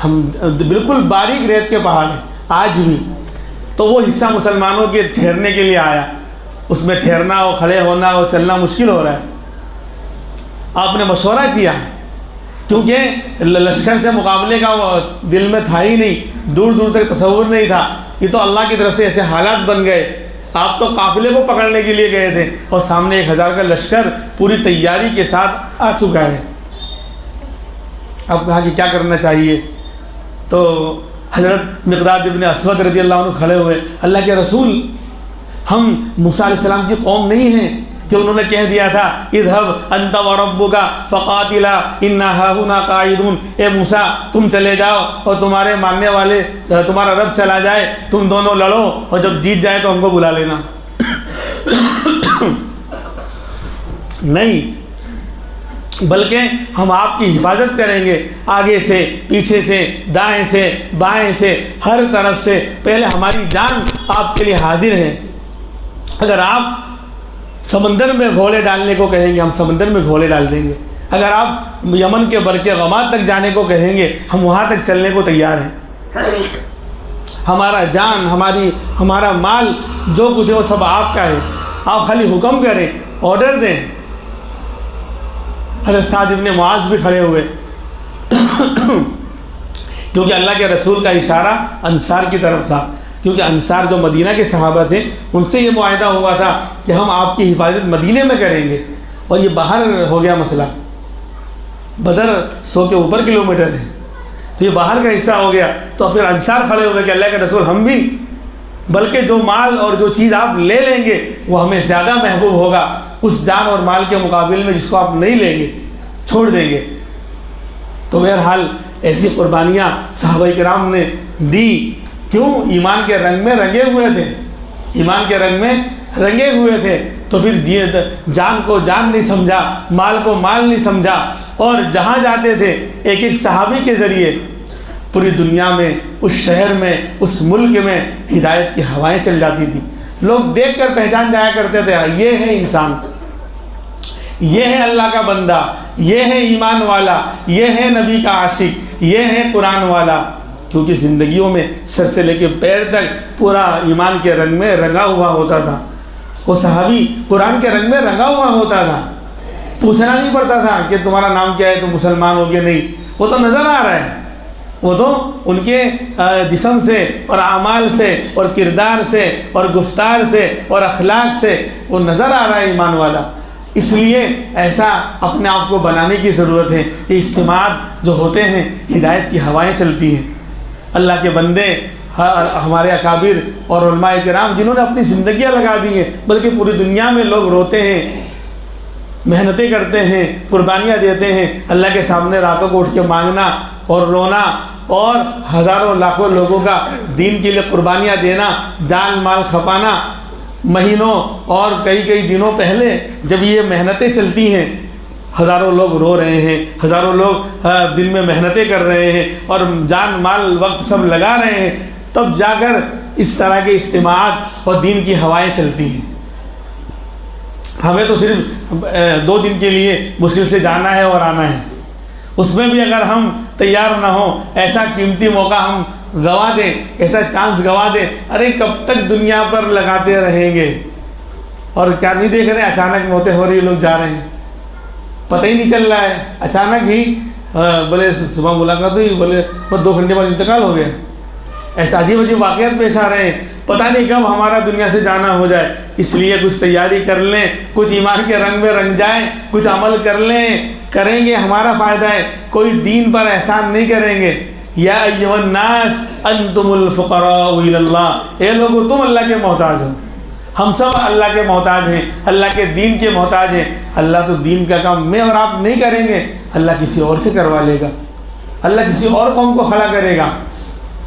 ہم بالکل باریک ریت کے پہاڑ ہیں آج بھی. تو وہ حصہ مسلمانوں کے ٹھہرنے کے لیے آیا، اس میں ٹھہرنا اور کھڑے ہونا اور چلنا مشکل ہو رہا ہے. آپ نے مشورہ کیا، کیونکہ لشکر سے مقابلے کا دل میں تھا ہی نہیں، دور دور تک تصور نہیں تھا. یہ تو اللہ کی طرف سے ایسے حالات بن گئے. آپ تو قافلے کو پکڑنے کے لیے گئے تھے، اور سامنے 1000 کا لشکر پوری تیاری کے ساتھ آ چکا ہے. اب کہا کہ کیا کرنا چاہیے؟ تو حضرت مقداد ابن اسود رضی اللہ عنہ کھڑے ہوئے. اللہ کے رسول، ہم موسیٰ علیہ السلام کی قوم نہیں ہیں کہ انہوں نے کہہ دیا تھا اذهب انت وربک فقاتلا انا ہاہنا قاعدون. اے موسیٰ تم چلے جاؤ اور تمہارے ماننے والے تمہارا رب چلا جائے، تم دونوں لڑو اور جب جیت جائے تو ہم کو بلا لینا. نہیں، بلکہ ہم آپ کی حفاظت کریں گے، آگے سے، پیچھے سے، دائیں سے، بائیں سے، ہر طرف سے. پہلے ہماری جان آپ کے لیے حاضر ہے. اگر آپ سمندر میں گھوڑے ڈالنے کو کہیں گے ہم سمندر میں گھوڑے ڈال دیں گے. اگر آپ یمن کے برق غماد تک جانے کو کہیں گے ہم وہاں تک چلنے کو تیار ہیں. ہمارا جان، ہمارا مال، جو کچھ ہے وہ سب آپ کا ہے. آپ خالی حکم کریں، آرڈر دیں. حضرت سعد ابن معاذ بھی کھڑے ہوئے کیونکہ اللہ کے رسول کا اشارہ انصار کی طرف تھا، کیونکہ انصار جو مدینہ کے صحابہ تھے ان سے یہ معاہدہ ہوا تھا کہ ہم آپ کی حفاظت مدینے میں کریں گے. اور یہ باہر ہو گیا مسئلہ، بدر 100 کے اوپر کلومیٹر ہے، تو یہ باہر کا حصہ ہو گیا. تو پھر انصار کھڑے ہوئے کہ اللہ کے رسول ہم بھی، بلکہ جو مال اور جو چیز آپ لے لیں گے وہ ہمیں زیادہ محبوب ہوگا اس جان اور مال کے مقابل میں جس کو آپ نہیں لیں گے، چھوڑ دیں گے. تو بہرحال ایسی قربانیاں صحابہ کرام نے دی. کیوں؟ ایمان کے رنگ میں رنگے ہوئے تھے، ایمان کے رنگ میں رنگے ہوئے تھے. تو پھر جان کو جان نہیں سمجھا، مال کو مال نہیں سمجھا، اور جہاں جاتے تھے ایک ایک صحابی کے ذریعے پوری دنیا میں، اس شہر میں، اس ملک میں ہدایت کی ہوائیں چل جاتی تھی. لوگ دیکھ کر پہچان جایا کرتے تھے یہ ہے انسان، یہ ہے اللہ کا بندہ، یہ ہے ایمان والا، یہ ہے نبی کا عاشق، یہ ہے قرآن والا. کیونکہ زندگیوں میں سر سے لے کے پیر تک پورا ایمان کے رنگ میں رنگا ہوا ہوتا تھا. وہ صحابی قرآن کے رنگ میں رنگا ہوا ہوتا تھا. پوچھنا نہیں پڑتا تھا کہ تمہارا نام کیا ہے، تو مسلمان ہو گیا، نہیں، وہ تو نظر آ رہا ہے. وہ تو ان کے جسم سے اور اعمال سے اور کردار سے اور گفتار سے اور اخلاق سے وہ نظر آ رہا ہے ایمان والا. اس لیے ایسا اپنے آپ کو بنانے کی ضرورت ہے. یہ اجتماعات جو ہوتے ہیں ہدایت کی ہوائیں چلتی ہیں. اللہ کے بندے، ہمارے اکابر اور علماء کرام جنہوں نے اپنی زندگیاں لگا دی ہیں، بلکہ پوری دنیا میں لوگ روتے ہیں، محنتیں کرتے ہیں، قربانیاں دیتے ہیں. اللہ کے سامنے راتوں کو اٹھ کے مانگنا اور رونا، اور ہزاروں لاکھوں لوگوں کا دین کے لیے قربانیاں دینا، جان مال کھپانا. مہینوں اور کئی دنوں پہلے جب یہ محنتیں چلتی ہیں، ہزاروں لوگ رو رہے ہیں، ہزاروں لوگ دن میں محنتیں کر رہے ہیں اور جان مال وقت سب لگا رہے ہیں، تب جا کر اس طرح کے اجتماعات اور دین کی ہوائیں چلتی ہیں. ہمیں تو صرف 2 دن کے لیے مشکل سے جانا ہے اور آنا ہے. اس میں بھی اگر ہم تیار نہ ہوں، ایسا قیمتی موقع ہم گوا دیں، ایسا چانس گوا دیں، ارے کب تک دنیا پر لگاتے رہیں گے. اور کیا نہیں دیکھ رہے ہیں اچانک موتیں ہو رہی ہیں، لوگ جا رہے ہیں، پتہ ہی نہیں چل رہا ہے، اچانک ہی بولے صبح ملاقات ہوئی، بولے بس 2 گھنٹے بعد انتقال ہو گیا۔ ایسا عجیب عجیب واقعات پیش آ رہے ہیں، پتہ نہیں کب ہمارا دنیا سے جانا ہو جائے۔ اس لیے کچھ تیاری کر لیں، کچھ ایمان کے رنگ میں رنگ جائیں، کچھ عمل کر لیں، کریں گے ہمارا فائدہ ہے، کوئی دین پر احسان نہیں کریں گے۔ یا ایھا الناس انتم الفقراء الی اللہ، اے لوگو تم اللہ کے محتاج ہو، ہم سب اللہ کے محتاج ہیں، اللہ کے دین کے محتاج ہیں۔ اللہ تو دین کا کام میں اور آپ نہیں کریں گے، اللہ کسی اور سے کروا لے گا، اللہ کسی اور قوم کو کھڑا کرے گا۔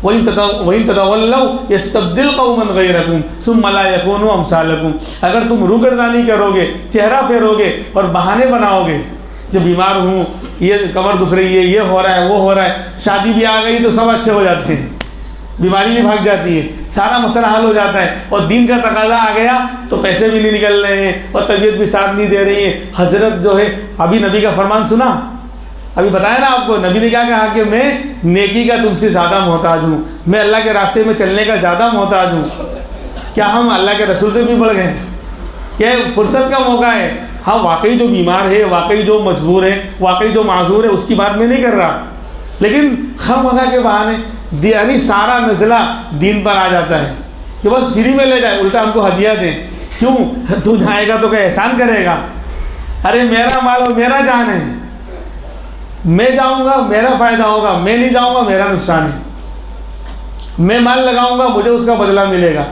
وَإِن تَتَوَلَّوْا يَسْتَبْدِلْ قَوْمًا غَيْرَكُمْ ثُمَّ لَا يَكُونُوا أَمْثَالَكُمْ، اگر تم روگردانی کرو گے، چہرہ پھیرو گے اور بہانے بناؤ گے، جو بیمار ہوں، یہ کمر دکھ رہی ہے، یہ ہو رہا ہے، وہ ہو رہا ہے، شادی بھی آ گئی تو سب اچھے ہو جاتے ہیں، بیماری بھی بھاگ جاتی ہے، سارا مسئلہ حل ہو جاتا ہے، اور دین کا تقاضا آ گیا تو پیسے بھی نہیں نکل رہے ہیں اور طبیعت بھی ساتھ نہیں دے رہی ہے۔ حضرت جو ہے ابھی نبی کا فرمان سنا، ابھی بتایا نا آپ کو، نبی نے کیا کہا کہ میں نیکی کا تم سے زیادہ محتاج ہوں، میں اللہ کے راستے میں چلنے کا زیادہ محتاج ہوں۔ کیا ہم اللہ کے رسول سے بھی بڑھ گئے؟ یہ فرصت کا موقع ہے۔ ہاں واقعی جو بیمار ہے، واقعی جو مجبور ہے، واقعی جو معذور ہے، اس کی بات میں نہیں کر رہا، لیکن خواہ مخواہ کے بہانے یعنی سارا نزلہ دین پر آ جاتا ہے کہ بس فری میں لے جائے، الٹا ہم کو ہدیہ دیں۔ کیوں؟ تو جائے گا تو کہ احسان کرے گا؟ ارے میرا مال اور میرا جان ہے، میں جاؤں گا میرا فائدہ ہوگا، میں نہیں جاؤں گا میرا نقصان ہے۔ میں مال لگاؤں گا مجھے اس کا بدلہ ملے گا۔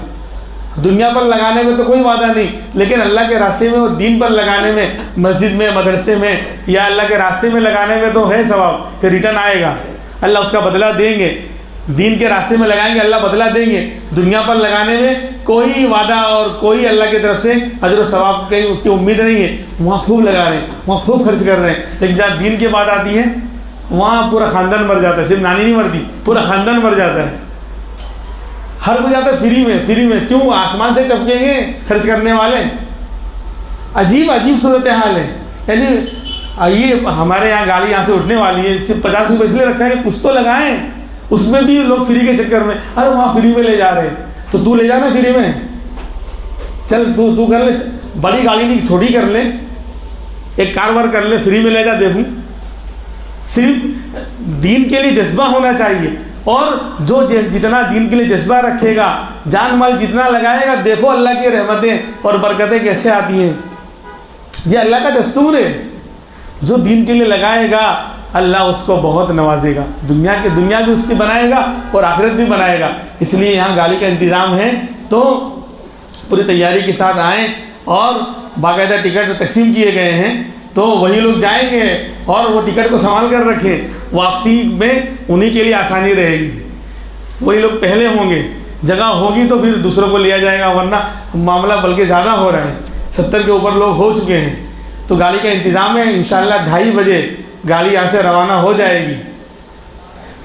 دنیا پر لگانے میں تو کوئی وعدہ نہیں، لیکن اللہ کے راستے میں اور دین پر لگانے میں، مسجد میں، مدرسے میں یا اللہ کے راستے میں لگانے میں تو ہے ثواب کہ ریٹرن آئے گا، اللہ اس کا بدلہ دیں گے۔ دین کے راستے میں لگائیں گے، اللہ بدلہ دیں گے۔ دنیا پر لگانے میں کوئی وعدہ اور کوئی اللہ کی طرف سے اجر و ثواب کی امید نہیں ہے۔ وہاں خوب لگا رہے ہیں، وہاں خوب خرچ کر رہے ہیں، لیکن جہاں دین کی بات آتی ہے وہاں پورا خاندان مر جاتا ہے، صرف نانی نہیں مرتی، پورا خاندان مر جاتا ہے۔ ہر کوئی جاتا ہے فری میں، فری میں، کیوں؟ آسمان سے ٹپکیں گے خرچ کرنے والے۔ عجیب عجیب صورتحال ہے۔ یعنی یہ ہمارے یہاں گاڑی یہاں سے اٹھنے والی ہے، صرف 50 روپئے اس لیے رکھا ہے کہ کچھ تو لگائیں، اس میں بھی لوگ فری کے چکر میں، ارے وہاں فری میں لے جا رہے ہیں، تو لے جانا فری میں، چل تو کر لے، بڑی گاڑی نہیں چھوٹی کر لے، ایک کار وار کر لے، فری میں لے جا، دیکھوں۔ صرف دین کے لیے جذبہ ہونا چاہیے، اور جو جتنا دین کے لیے جذبہ رکھے گا، جان مال جتنا لگائے گا، دیکھو اللہ کی رحمتیں اور برکتیں کیسے آتی ہیں۔ یہ اللہ کا دستور ہے، جو دین کے لیے لگائے گا اللہ اس کو بہت نوازے گا، دنیا بھی اس کی بنائے گا اور آخرت بھی بنائے گا۔ اس لیے یہاں گاڑی کا انتظام ہے، تو پوری تیاری کے ساتھ آئیں، اور باقاعدہ ٹکٹ تقسیم کیے گئے ہیں، تو وہی لوگ جائیں گے اور وہ ٹکٹ کو سنبھال کر رکھیں، واپسی میں انہی کے لیے آسانی رہے گی، وہی لوگ پہلے ہوں گے، جگہ ہوگی تو پھر دوسروں کو لیا جائے گا، ورنہ معاملہ بلکہ زیادہ ہو رہا ہے، 70 کے اوپر لوگ ہو چکے ہیں۔ تو گاڑی کا انتظام ہے، انشاءاللہ 2:30 بجے گاڑی یہاں سے روانہ ہو جائے گی،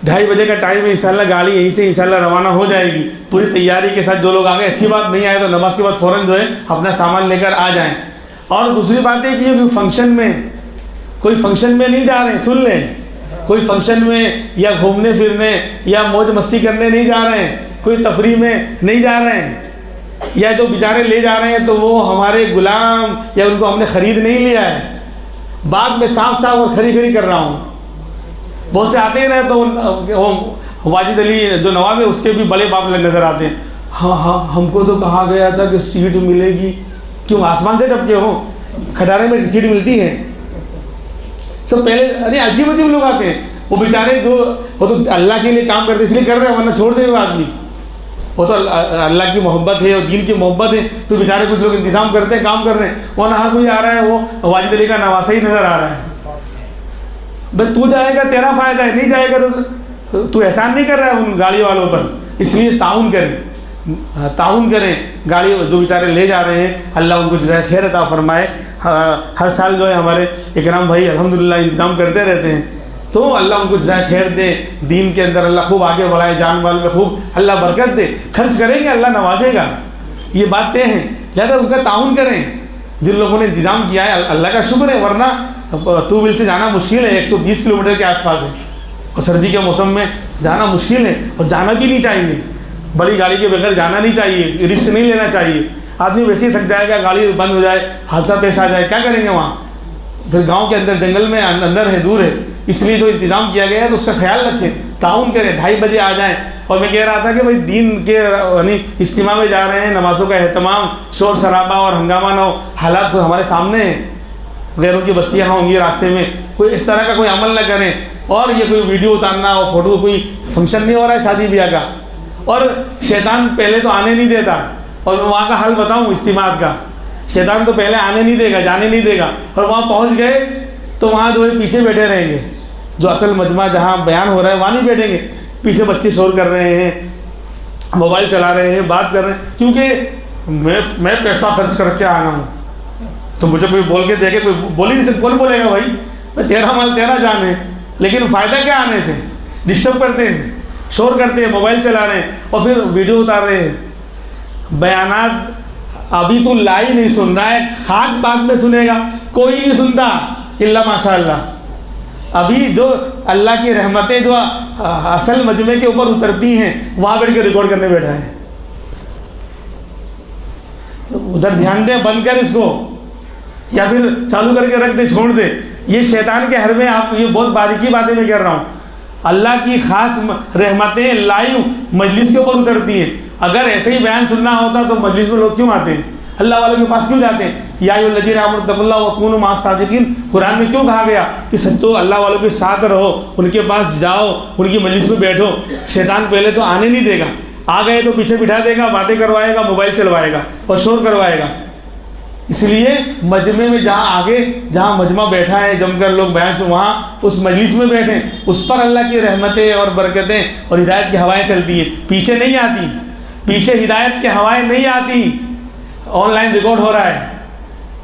2:30 بجے کا ٹائم ہے، انشاءاللہ گاڑی یہیں سے انشاءاللہ روانہ ہو جائے گی پوری تیاری کے ساتھ۔ جو لوگ آگے اچھی بات نہیں آئے تو نماز کے بعد فوراً جو ہے اپنا سامان لے کر آ جائیں۔ اور دوسری بات یہ کہ کوئی فنکشن میں نہیں جا رہے ہیں، سن لیں، کوئی فنکشن میں یا گھومنے پھرنے یا موج مستی کرنے نہیں جا رہے ہیں، کوئی تفریح میں نہیں جا رہے ہیں، یا جو بیچارے لے جا رہے ہیں تو وہ ہمارے غلام یا ان کو ہم نے خرید نہیں لیا ہے، بعد میں صاف اور کھری کر رہا ہوں۔ بہت سے آتے ہیں نا تو واجد علی جو نواب ہے اس کے بھی بڑے باپ نظر آتے ہیں، ہاں ہم کو تو کہا گیا تھا کہ سیٹ ملے گی، کیوں آسمان سے ٹپکے ہو؟ کھٹارے میں سیٹ ملتی ہے؟ سب پہلے ارے عجیب لوگ آتے ہیں، وہ بیچارے وہ تو اللہ کے لیے کام کرتے اس لیے کر رہے ہیں، ورنہ چھوڑ دے گا آدمی، وہ تو اللہ کی محبت ہے اور دین کی محبت ہے، تو بیچارے کچھ لوگ انتظام کرتے ہیں، کام کر رہے ہیں، ورنہ ہر کوئی آ رہا ہے وہ واجد علی کا نواسا ہی نظر آ رہا ہے۔ بھائی تو جائے گا تیرا فائدہ ہے، نہیں جائے گا تو احسان نہیں کر رہا ہے ان گاڑی والوں پر۔ اس لیے تعاون کریں، گاڑی جو بیچارے لے جا رہے ہیں اللہ ان کو جزائے خیر عطا فرمائے۔ ہر سال جو ہے ہمارے اکرام بھائی الحمدللہ انتظام کرتے رہتے ہیں، تو اللہ ان کو جزائے خیر دے، دین کے اندر اللہ خوب آگے بڑھائے، جان مال میں خوب اللہ برکت دے، خرچ کریں گے اللہ نوازے گا، یہ بات طے ہیں، لہذا ان کا تعاون کریں۔ جن لوگوں نے انتظام کیا ہے اللہ کا شکر ہے، ورنہ 2 ویل سے جانا مشکل ہے، 120 کلومیٹر کے آس پاس ہے، اور سردی کے موسم میں جانا مشکل ہے، اور جانا بھی نہیں چاہیے، بڑی گاڑی کے بغیر جانا نہیں چاہیے، رسک نہیں لینا چاہیے۔ آدمی ویسے ہی تھک جائے گا، گاڑی بند ہو جائے، حادثہ پیش آ جائے، کیا کریں گے وہاں؟ پھر گاؤں کے اندر جنگل میں اندر ہے، دور ہے، اس لیے جو انتظام کیا گیا ہے تو اس کا خیال رکھیں، تعاون کریں، 2:30 بجے آ جائیں۔ اور میں کہہ رہا تھا کہ بھائی دین کے یعنی اجتماع میں جا رہے ہیں، نمازوں کا اہتمام، شور شرابہ اور ہنگامہ نہ ہو، حالات خود ہمارے سامنے ہیں، غیروں کی بستیاں ہوں گی راستے میں، کوئی اس طرح کا کوئی عمل نہ کریں۔ اور یہ کوئی ویڈیو اتارنا اور فوٹو، کوئی فنکشن نہیں ہو رہا ہے شادی بیاہ کا، اور شیطان پہلے تو آنے نہیں دیتا، اور میں وہاں کا حل بتاؤں اجتماعات کا، شیطان تو پہلے آنے نہیں دے گا، جانے نہیں دے گا، اور وہاں پہنچ گئے تو وہاں جو ہے پیچھے بیٹھے رہیں گے، جو اصل مجمع جہاں بیان ہو رہا ہے وہاں نہیں بیٹھیں گے، پیچھے بچے شور کر رہے ہیں، موبائل چلا رہے ہیں، بات کر رہے ہیں، کیونکہ میں پیسہ خرچ کر کے آنا ہوں، تو مجھے کوئی بول کے دے کے کوئی بول ہی نہیں سکتا، کون بولے گا بھائی، تیرا مال تیرا جان ہے، لیکن فائدہ کیا آنے سے؟ ڈسٹرب کرتے ہیں، شور کرتے ہیں، موبائل چلا رہے ہیں، اور پھر ویڈیو اتار رہے ہیں، بیانات۔ ابھی تو لا ہی نہیں سن رہا ہے، خاک بعد میں سنے گا، کوئی نہیں سنتا الا ماشاء اللہ۔ ابھی جو اللہ کی رحمتیں جو اصل مجمع کے اوپر اترتی ہیں وہاں بیٹھ کے ریکارڈ کرنے بیٹھا ہے، ادھر دھیان دیں، بند کر اس کو، یا پھر چالو کر کے رکھ دے، چھوڑ دے۔ یہ شیطان کے حربے، آپ یہ بہت باریکی باتیں میں کر رہا ہوں، اللہ کی خاص رحمتیں لائیو مجلس کے اوپر اترتی ہیں۔ اگر ایسے ہی بیان سننا ہوتا تو مجلس میں لوگ کیوں آتے ہیں؟ اللہ والوں کے پاس کیوں جاتے ہیں؟ یا ایھا الذین آمنوا اتقوا اللہ وکونوا مع الصادقین، قرآن میں کیوں کہا گیا کہ سچو اللہ والوں کے ساتھ رہو، ان کے پاس جاؤ، ان کی مجلس میں بیٹھو۔ شیطان پہلے تو آنے نہیں دے گا، آ گئے تو پیچھے بٹھا دے گا، باتیں کروائے گا، موبائل چلوائے گا اور شور کروائے گا۔ اس لیے مجمع میں جہاں مجمع بیٹھا ہے، جم کر لوگ بیان سے، وہاں اس مجلس میں بیٹھیں، اس پر اللہ کی رحمتیں اور برکتیں اور ہدایت کی ہوائیں چلتی ہیں، پیچھے نہیں آتی، پیچھے ہدایت کی ہوائیں نہیں آتی۔ آن لائن ریکارڈ ہو رہا ہے،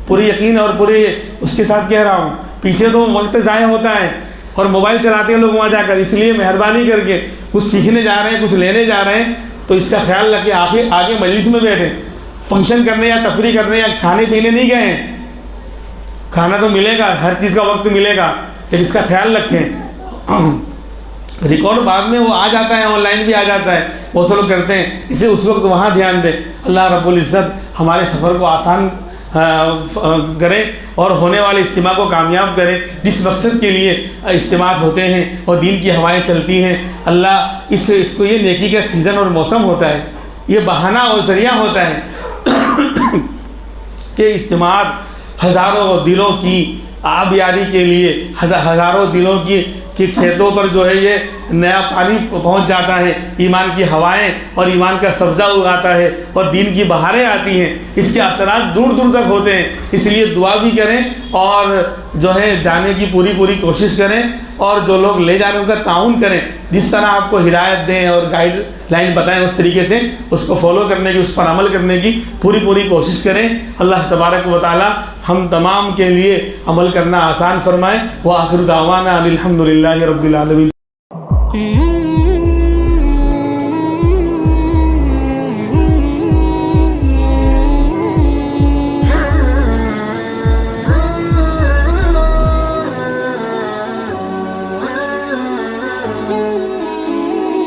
پوری یقین اور پوری اس کے ساتھ کہہ رہا ہوں، پیچھے تو وقت ضائع ہوتا ہے اور موبائل چلاتے ہیں لوگ وہاں جا کر۔ اس لیے مہربانی کر کے کچھ سیکھنے جا رہے ہیں، کچھ لینے جا رہے ہیں تو اس کا خیال رکھیں، آگے مجلس میں بیٹھیں، فنکشن کرنے یا تفریح کرنے یا کھانے پینے نہیں گئے ہیں، کھانا تو ملے گا، ہر چیز کا وقت ملے گا، لیکن اس کا خیال رکھیں۔ ریکارڈ بعد میں وہ آ جاتا ہے، آن لائن بھی آ جاتا ہے، بہت سے لوگ کرتے ہیں، اس لیے اس وقت وہاں دھیان دیں۔ اللہ رب العزت ہمارے سفر کو آسان کرے اور ہونے والے اجتماع کو کامیاب کرے، جس مقصد کے لیے اجتماعات ہوتے ہیں اور دین کی ہوائیں چلتی ہیں۔ اللہ اس کو، یہ نیکی کا سیزن اور موسم ہوتا ہے، یہ بہانہ اور ذریعہ ہوتا ہے کہ اجتماعات ہزاروں دلوں کی آبیاری کے لیے، ہزاروں دلوں کی کھیتوں پر جو ہے یہ نیا پانی پہنچ جاتا ہے، ایمان کی ہوائیں اور ایمان کا سبزہ اگاتا ہے اور دین کی بہاریں آتی ہیں، اس کے اثرات دور دور تک ہوتے ہیں۔ اس لیے دعا بھی کریں اور جو ہے جانے کی پوری کوشش کریں، اور جو لوگ لے جانے ان کا تعاون کریں، جس طرح آپ کو ہدایت دیں اور گائیڈ لائن بتائیں، اس طریقے سے اس کو فالو کرنے کی، اس پر عمل کرنے کی پوری کوشش کریں۔ اللہ تبارک و تعالی ہم تمام کے لیے عمل کرنا آسان فرمائے۔ وآخر دعوانا ان الحمد للہ رب العالمین۔